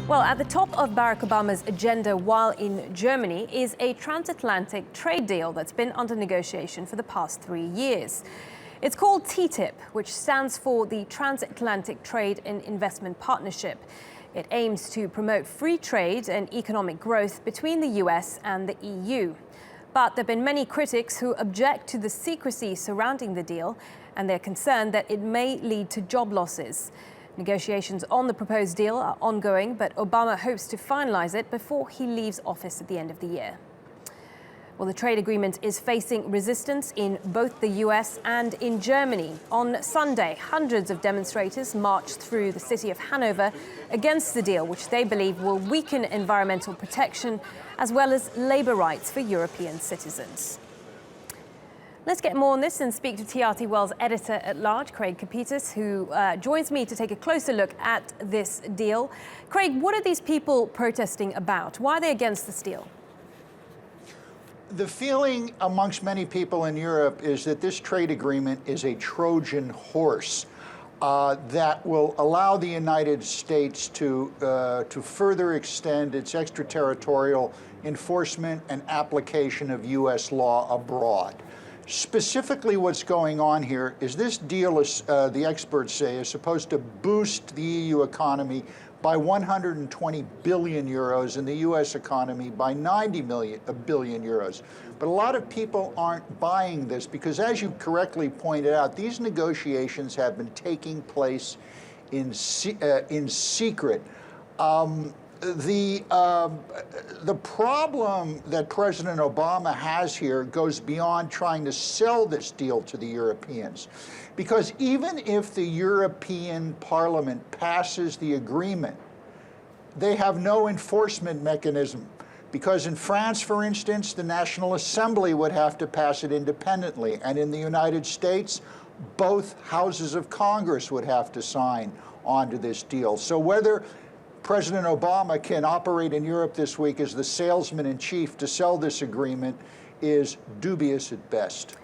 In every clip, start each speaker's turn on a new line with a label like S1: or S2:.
S1: Well, at the top of Barack Obama's agenda while in Germany is a transatlantic trade deal that's been under negotiation for the past 3 years. It's called TTIP, which stands for the Transatlantic Trade and Investment Partnership. It aims to promote free trade and economic growth between the US and the EU. But there have been many critics who object to the secrecy surrounding the deal, and they're concerned that it may lead to job losses. Negotiations on the proposed deal are ongoing, but Obama hopes to finalize it before he leaves office at the end of the year. Well, the trade agreement is facing resistance in both the US and in Germany. On Sunday, hundreds of demonstrators marched through the city of Hanover against the deal, which they believe will weaken environmental protection as well as labor rights for European citizens. Let's get more on this and speak to TRT World's editor-at-large, Craig Copetas, who joins me to take a closer look at this deal. Craig, what are these people protesting about? Why are they against this deal?
S2: The feeling amongst many people in Europe is that this trade agreement is a Trojan horse that will allow the United States to further extend its extraterritorial enforcement and application of U.S. law abroad. Specifically, what's going on here is this deal, the experts say, is supposed to boost the EU economy by 120 billion euros and the US economy by 90 billion euros. But a lot of people aren't buying this because, as you correctly pointed out, these negotiations have been taking place in secret. The problem that President Obama has here goes beyond trying to sell this deal to the Europeans. Because even if the European Parliament passes the agreement, they have no enforcement mechanism. Because in France, for instance, the National Assembly would have to pass it independently. And in the United States, both houses of Congress would have to sign onto this deal. So whether President Obama can operate in Europe this week as the salesman-in-chief to sell this agreement is dubious at best.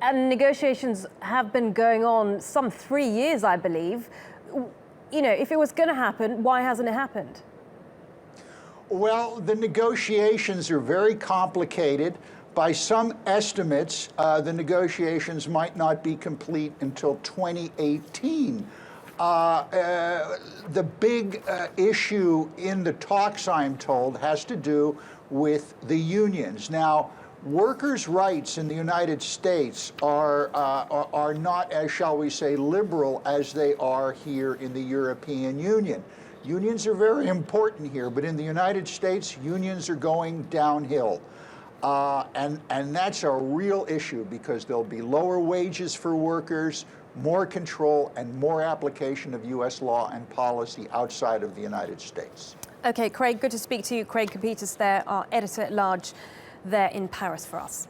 S1: And negotiations have been going on some 3 years, I believe. You know, if it was going to happen, why hasn't it happened?
S2: Well, the negotiations are very complicated. By some estimates, the negotiations might not be complete until 2018. The big issue in the talks, I'm told, has to do with the unions. Now, workers' rights in the United States are not as, shall we say, liberal as they are here in the European Union. Unions are very important here, but in the United States, unions are going downhill. And that's a real issue because there'll be lower wages for workers, more control, and more application of U.S. law and policy outside of the United States.
S1: Okay, Craig, good to speak to you. Craig Copetas there, our editor-at-large there in Paris for us.